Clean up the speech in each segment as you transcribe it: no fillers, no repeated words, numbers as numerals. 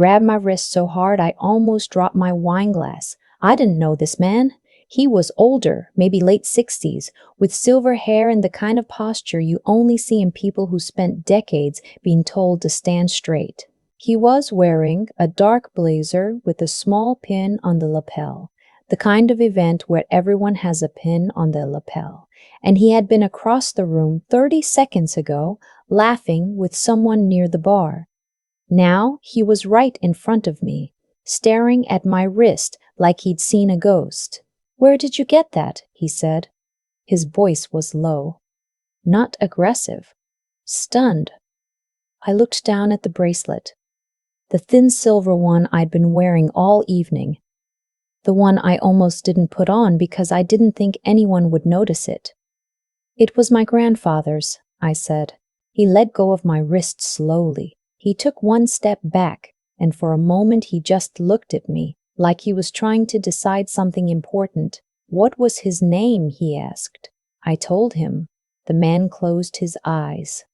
grabbed my wrist so hard I almost dropped my wine glass. I didn't know this man. He was older, maybe late 60s, with silver hair and the kind of posture you only see in people who spent decades being told to stand straight. He was wearing a dark blazer with a small pin on the lapel, the kind of event where everyone has a pin on their lapel. And he had been across the room 30 seconds ago, laughing with someone near the bar. Now he was right in front of me, staring at my wrist like he'd seen a ghost. "Where did you get that?" he said. His voice was low, not aggressive, stunned. I looked down at the bracelet, the thin silver one I'd been wearing all evening, the one I almost didn't put on because I didn't think anyone would notice it. "It was my grandfather's," I said. He let go of my wrist slowly. He took one step back, and for a moment he just looked at me, like he was trying to decide something important. "What was his name?" he asked. I told him. The man closed his eyes,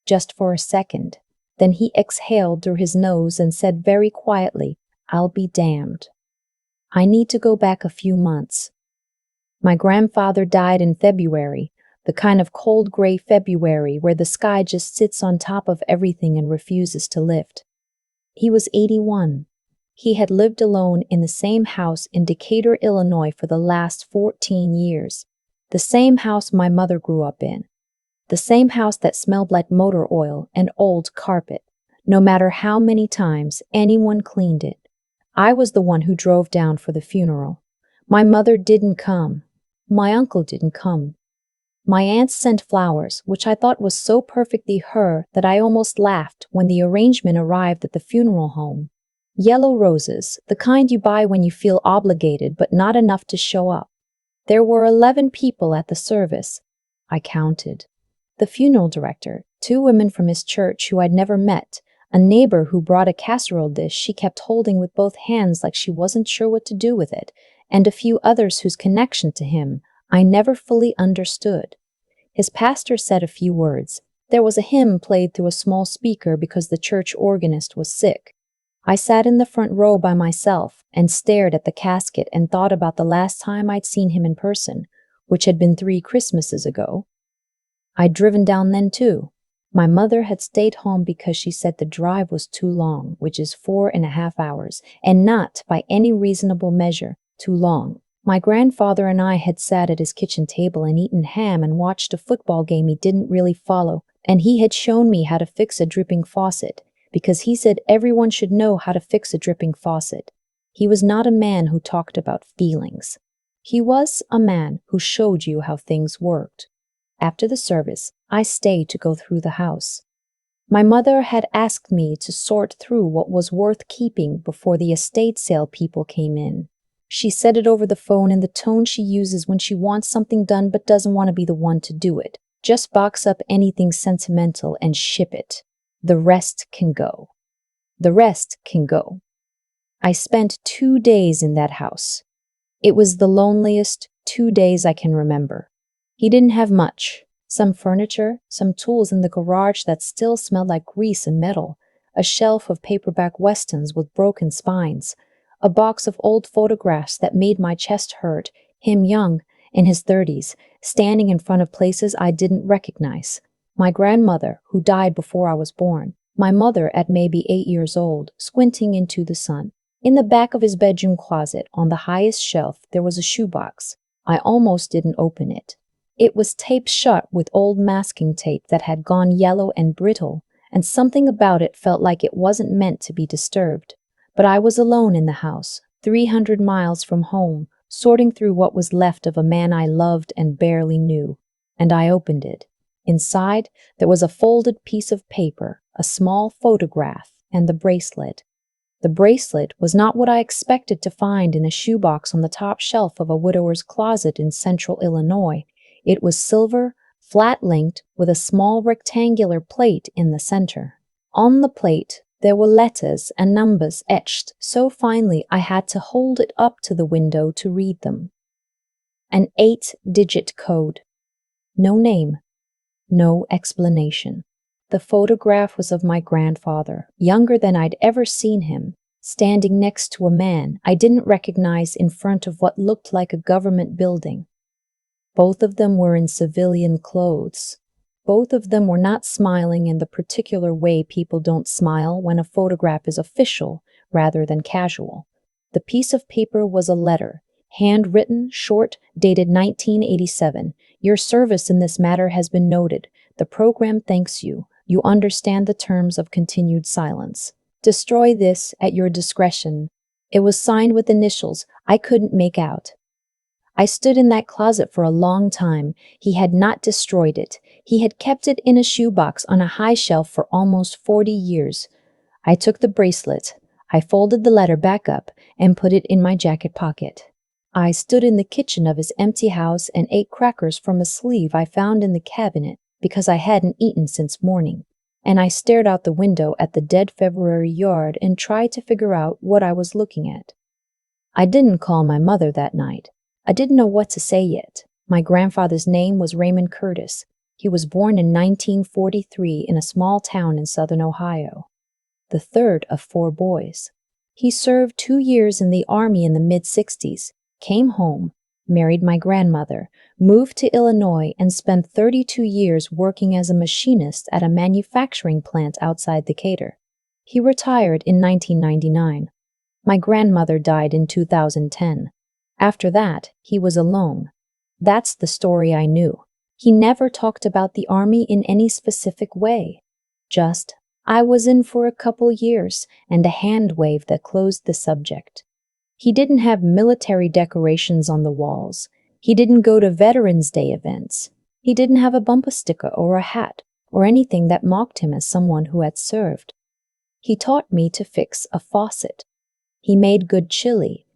just for a second. Then he exhaled through his nose and said very quietly, "I'll be damned. I need to go back a few months. My grandfather died in February, the kind of cold gray February where the sky just sits on top of everything and refuses to lift. He was 81. He had lived alone in the same house in Decatur, Illinois for the last 14 years. The same house my mother grew up in. The same house that smelled like motor oil and old carpet, no matter how many times anyone cleaned it. I was the one who drove down for the funeral. My mother didn't come. My uncle didn't come. My aunts sent flowers, which I thought was so perfectly her that I almost laughed when the arrangement arrived at the funeral home. Yellow roses, the kind you buy when you feel obligated but not enough to show up. There were 11 people at the service. I counted. The funeral director, 2 women from his church who I'd never met, a neighbor who brought a casserole dish she kept holding with both hands like she wasn't sure what to do with it, and a few others whose connection to him I never fully understood. His pastor said a few words. There was a hymn played through a small speaker because the church organist was sick. I sat in the front row by myself and stared at the casket and thought about the last time I'd seen him in person, which had been 3 Christmases ago. I'd driven down then too. My mother had stayed home because she said the drive was too long, which is 4.5 hours, and not, by any reasonable measure, too long. My grandfather and I had sat at his kitchen table and eaten ham and watched a football game he didn't really follow, and he had shown me how to fix a dripping faucet, because he said everyone should know how to fix a dripping faucet. He was not a man who talked about feelings. He was a man who showed you how things worked. After the service, I stayed to go through the house. My mother had asked me to sort through what was worth keeping before the estate sale people came in. She said it over the phone in the tone she uses when she wants something done but doesn't want to be the one to do it. Just box up anything sentimental and ship it. The rest can go. The rest can go. I spent 2 days in that house. It was the loneliest 2 days I can remember. He didn't have much. Some furniture, some tools in the garage that still smelled like grease and metal, a shelf of paperback westerns with broken spines, a box of old photographs that made my chest hurt, him young, in his 30s, standing in front of places I didn't recognize. My grandmother, who died before I was born. My mother at maybe 8 years old, squinting into the sun. In the back of his bedroom closet, on the highest shelf, there was a shoebox. I almost didn't open it. It was taped shut with old masking tape that had gone yellow and brittle, and something about it felt like it wasn't meant to be disturbed. But I was alone in the house, 300 miles from home, sorting through what was left of a man I loved and barely knew. And I opened it. Inside, there was a folded piece of paper, a small photograph, and the bracelet. The bracelet was not what I expected to find in a shoebox on the top shelf of a widower's closet in central Illinois. It was silver, flat-linked, with a small rectangular plate in the center. On the plate, there were letters and numbers etched so finely I had to hold it up to the window to read them. An 8-digit code. No name. No explanation. The photograph was of my grandfather, younger than I'd ever seen him, standing next to a man I didn't recognize in front of what looked like a government building. Both of them were in civilian clothes. Both of them were not smiling in the particular way people don't smile when a photograph is official rather than casual. The piece of paper was a letter, handwritten, short, dated 1987. Your service in this matter has been noted. The program thanks you. You understand the terms of continued silence. Destroy this at your discretion. It was signed with initials I couldn't make out. I stood in that closet for a long time. He had not destroyed it. He had kept it in a shoebox on a high shelf for almost 40 years. I took the bracelet. I folded the letter back up and put it in my jacket pocket. I stood in the kitchen of his empty house and ate crackers from a sleeve I found in the cabinet because I hadn't eaten since morning. And I stared out the window at the dead February yard and tried to figure out what I was looking at. I didn't call my mother that night. I didn't know what to say yet. My grandfather's name was Raymond Curtis. He was born in 1943 in a small town in southern Ohio, the third of 4 boys. He served 2 years in the Army in the mid-60s, came home, married my grandmother, moved to Illinois, and spent 32 years working as a machinist at a manufacturing plant outside Decatur. He retired in 1999. My grandmother died in 2010. After that, he was alone. That's the story I knew. He never talked about the Army in any specific way. Just, I was in for a couple years, and a hand wave that closed the subject. He didn't have military decorations on the walls. He didn't go to Veterans Day events. He didn't have a bumper sticker or a hat or anything that mocked him as someone who had served. He taught me to fix a faucet. He made good chili.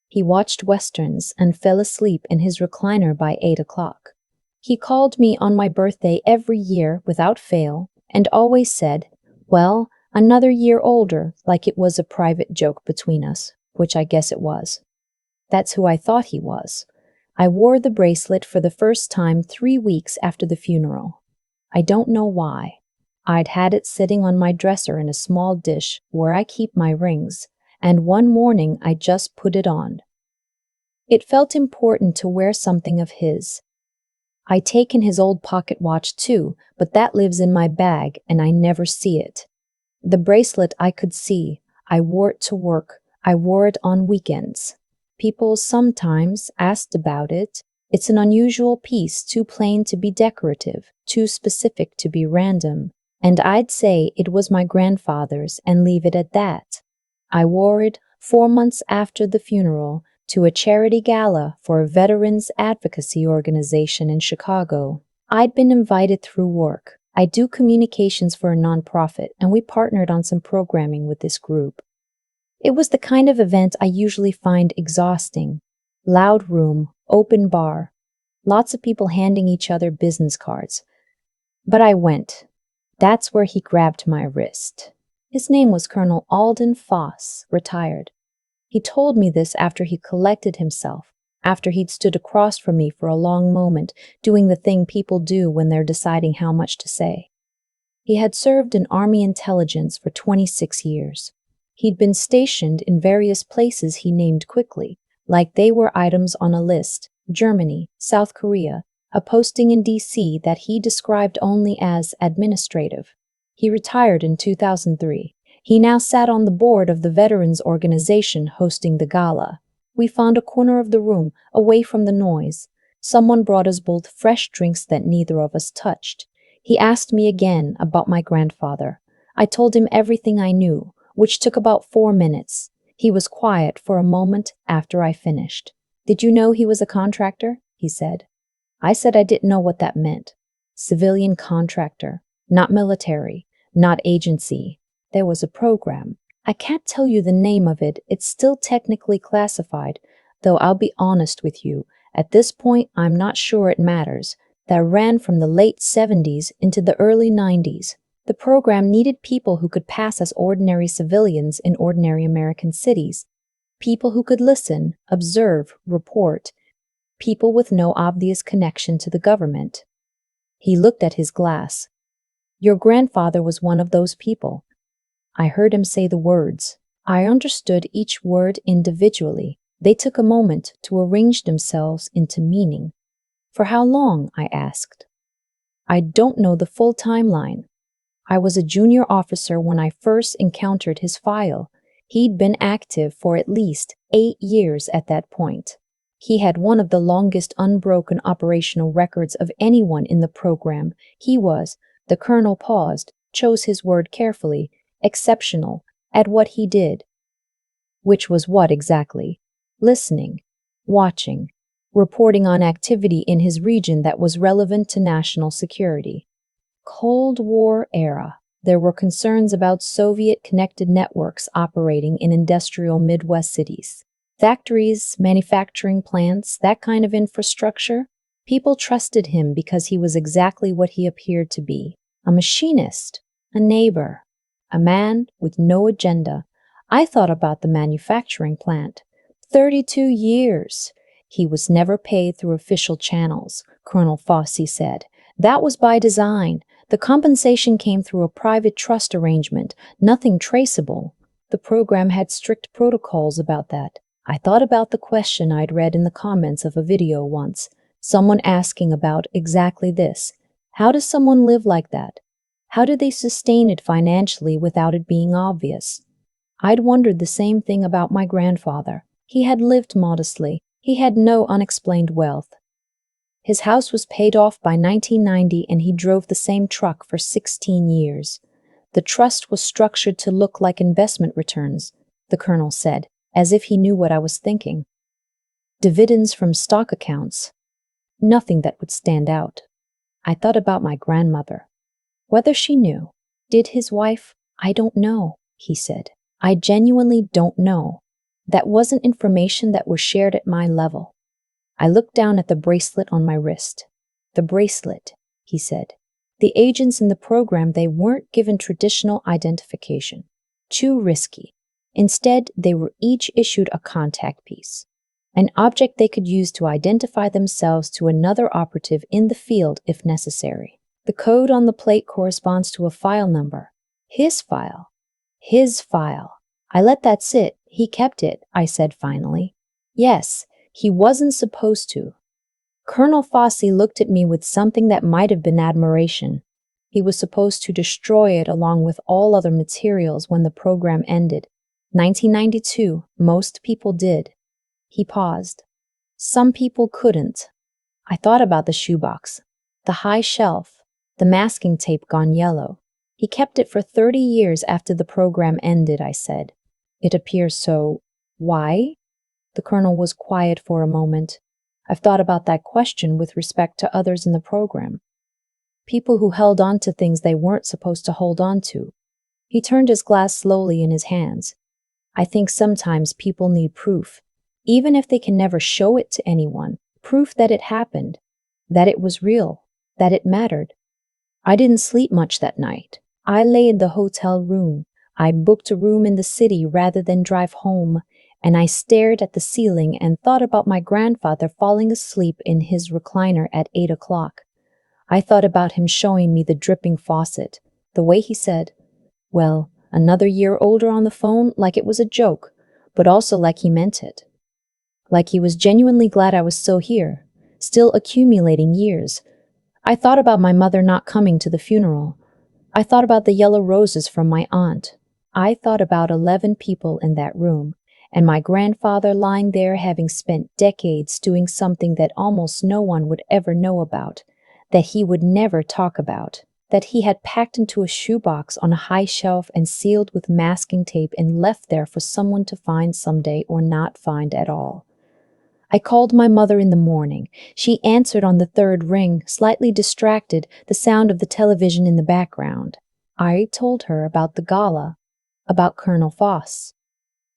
He watched westerns and fell asleep in his recliner by 8 o'clock. He called me on my birthday every year without fail and always said, "Well, another year older," like it was a private joke between us, which I guess it was. That's who I thought he was. I wore the bracelet for the first time 3 weeks after the funeral. I don't know why. I'd had it sitting on my dresser in a small dish where I keep my rings, and one morning I just put it on. It felt important to wear something of his. I'd taken his old pocket watch too, but that lives in my bag and I never see it. The bracelet I could see. I wore it to work. I wore it on weekends. People sometimes asked about it. It's an unusual piece, too plain to be decorative, too specific to be random, and I'd say it was my grandfather's and leave it at that. I wore it 4 months after the funeral to a charity gala for a veterans advocacy organization in Chicago. I'd been invited through work. I do communications for a nonprofit, and we partnered on some programming with this group. It was the kind of event I usually find exhausting. Loud room, open bar, lots of people handing each other business cards. But I went. That's where he grabbed my wrist. His name was Colonel Alden Foss, retired. He told me this after he collected himself, after he'd stood across from me for a long moment, doing the thing people do when they're deciding how much to say. He had served in Army intelligence for 26 years. He'd been stationed in various places he named quickly, like they were items on a list: Germany, South Korea, a posting in D.C. that he described only as administrative. He retired in 2003. He now sat on the board of the veterans organization hosting the gala. We found a corner of the room, away from the noise. Someone brought us both fresh drinks that neither of us touched. He asked me again about my grandfather. I told him everything I knew, which took about 4 minutes. He was quiet for a moment after I finished. "Did you know he was a contractor?" he said. I said I didn't know what that meant. Civilian contractor, not military, not agency. There was a program. I can't tell you the name of it. It's still technically classified, though I'll be honest with you. At this point, I'm not sure it matters. That ran from the late 70s into the early 90s. The program needed people who could pass as ordinary civilians in ordinary American cities. People who could listen, observe, report. People with no obvious connection to the government. He looked at his glass. Your grandfather was one of those people. I heard him say the words. I understood each word individually. They took a moment to arrange themselves into meaning. For how long? I asked. I don't know the full timeline. I was a junior officer when I first encountered his file. He'd been active for at least 8 years at that point. He had one of the longest unbroken operational records of anyone in the program. He was, the colonel paused, chose his word carefully, exceptional at what he did. Which was what exactly? Listening, watching, reporting on activity in his region that was relevant to national security. Cold War era. There were concerns about Soviet-connected networks operating in industrial Midwest cities. Factories, manufacturing plants, that kind of infrastructure. People trusted him because he was exactly what he appeared to be. A machinist, a neighbor, a man with no agenda. I thought about the manufacturing plant. 32 years. He was never paid through official channels, Colonel Fossey said. That was by design. The compensation came through a private trust arrangement, nothing traceable. The program had strict protocols about that. I thought about the question I'd read in the comments of a video once, someone asking about exactly this. How does someone live like that? How do they sustain it financially without it being obvious? I'd wondered the same thing about my grandfather. He had lived modestly. He had no unexplained wealth. His house was paid off by 1990 and he drove the same truck for 16 years. The trust was structured to look like investment returns, the colonel said, as if he knew what I was thinking. Dividends from stock accounts. Nothing that would stand out. I thought about my grandmother. Whether she knew. Did his wife? I don't know, he said. I genuinely don't know. That wasn't information that was shared at my level. I looked down at the bracelet on my wrist. The bracelet, he said. The agents in the program, they weren't given traditional identification. Too risky. Instead, they were each issued a contact piece, an object they could use to identify themselves to another operative in the field if necessary. The code on the plate corresponds to a file number. His file. His file. I let that sit. He kept it, I said finally. Yes. He wasn't supposed to. Colonel Fossey looked at me with something that might have been admiration. He was supposed to destroy it along with all other materials when the program ended. 1992, most people did. He paused. Some people couldn't. I thought about the shoebox, the high shelf, the masking tape gone yellow. He kept it for 30 years after the program ended, I said. It appears so. Why? The colonel was quiet for a moment. I've thought about that question with respect to others in the program. People who held on to things they weren't supposed to hold on to. He turned his glass slowly in his hands. I think sometimes people need proof, even if they can never show it to anyone, proof that it happened, that it was real, that it mattered. I didn't sleep much that night. I lay in the hotel room. I booked a room in the city rather than drive home. And I stared at the ceiling and thought about my grandfather falling asleep in his recliner at 8 o'clock. I thought about him showing me the dripping faucet, the way he said, well, another year older on the phone, like it was a joke, but also like he meant it. Like he was genuinely glad I was still here, still accumulating years. I thought about my mother not coming to the funeral. I thought about the yellow roses from my aunt. I thought about 11 people in that room. And my grandfather lying there having spent decades doing something that almost no one would ever know about, that he would never talk about, that he had packed into a shoebox on a high shelf and sealed with masking tape and left there for someone to find someday or not find at all. I called my mother in the morning. She answered on the third ring, slightly distracted, the sound of the television in the background. I told her about the gala, about Colonel Foss.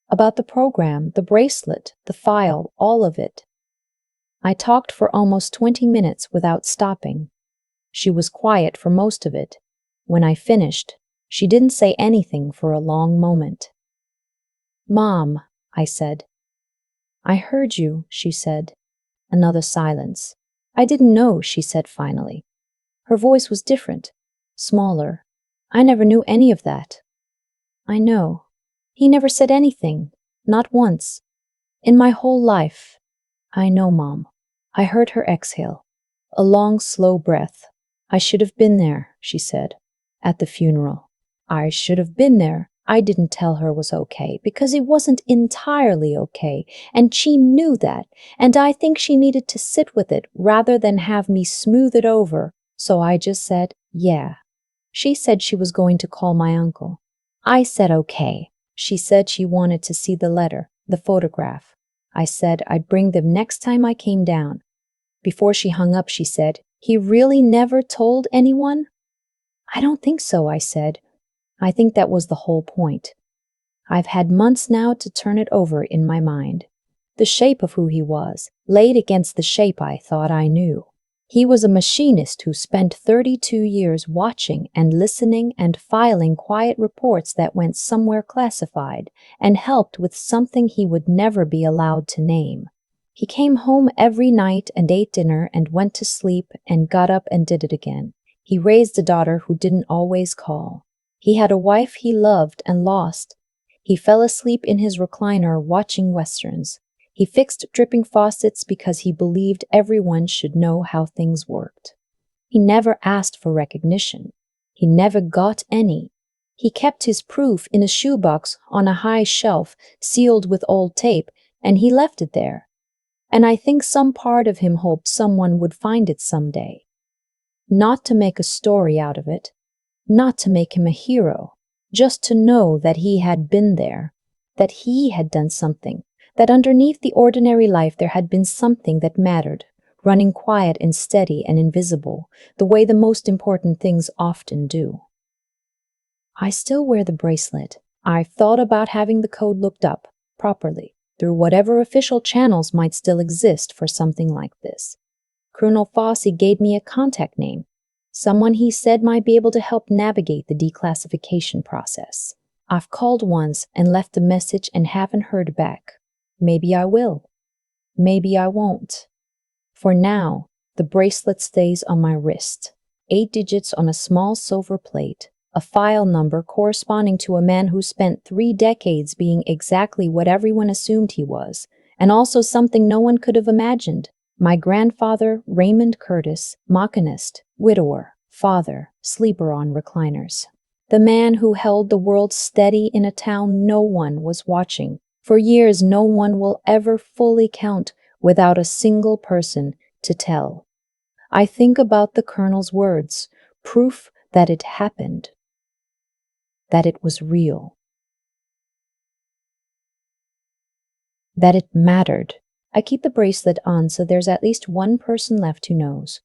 About the program, the bracelet, the file, all of it. I talked for almost 20 minutes without stopping. She was quiet for most of it. When I finished, she didn't say anything for a long moment. Mom, I said. I heard you, she said. Another silence. I didn't know, she said finally. Her voice was different, smaller. I never knew any of that. I know. He never said anything. Not once. In my whole life. I know, Mom. I heard her exhale. A long, slow breath. I should have been there, she said, at the funeral. I should have been there. I didn't tell her it was okay because it wasn't entirely okay, and she knew that, and I think she needed to sit with it rather than have me smooth it over, so I just said, yeah. She said she was going to call my uncle. I said okay. She said she wanted to see the letter, the photograph. I said I'd bring them next time I came down. Before she hung up, she said, "He really never told anyone?" I don't think so, I said. I think that was the whole point. I've had months now to turn it over in my mind. The shape of who he was, laid against the shape I thought I knew. He was a machinist who spent 32 years watching and listening and filing quiet reports that went somewhere classified and helped with something he would never be allowed to name. He came home every night and ate dinner and went to sleep and got up and did it again. He raised a daughter who didn't always call. He had a wife he loved and lost. He fell asleep in his recliner watching westerns. He fixed dripping faucets because he believed everyone should know how things worked. He never asked for recognition. He never got any. He kept his proof in a shoebox on a high shelf, sealed with old tape, and he left it there. And I think some part of him hoped someone would find it someday. Not to make a story out of it, not to make him a hero, just to know that he had been there, that he had done something, that underneath the ordinary life there had been something that mattered, running quiet and steady and invisible, the way the most important things often do. I still wear the bracelet. I've thought about having the code looked up, properly, through whatever official channels might still exist for something like this. Colonel Fossey gave me a contact name, someone he said might be able to help navigate the declassification process. I've called once and left a message and haven't heard back. Maybe I will. Maybe I won't. For now, the bracelet stays on my wrist, 8 digits on a small silver plate, a file number corresponding to a man who spent 3 decades being exactly what everyone assumed he was, and also something no one could have imagined. My grandfather, Raymond Curtis, machinist, widower, father, sleeper on recliners. The man who held the world steady in a town no one was watching. For years, no one will ever fully count without a single person to tell. I think about the colonel's words, proof that it happened, that it was real, that it mattered. I keep the bracelet on so there's at least one person left who knows.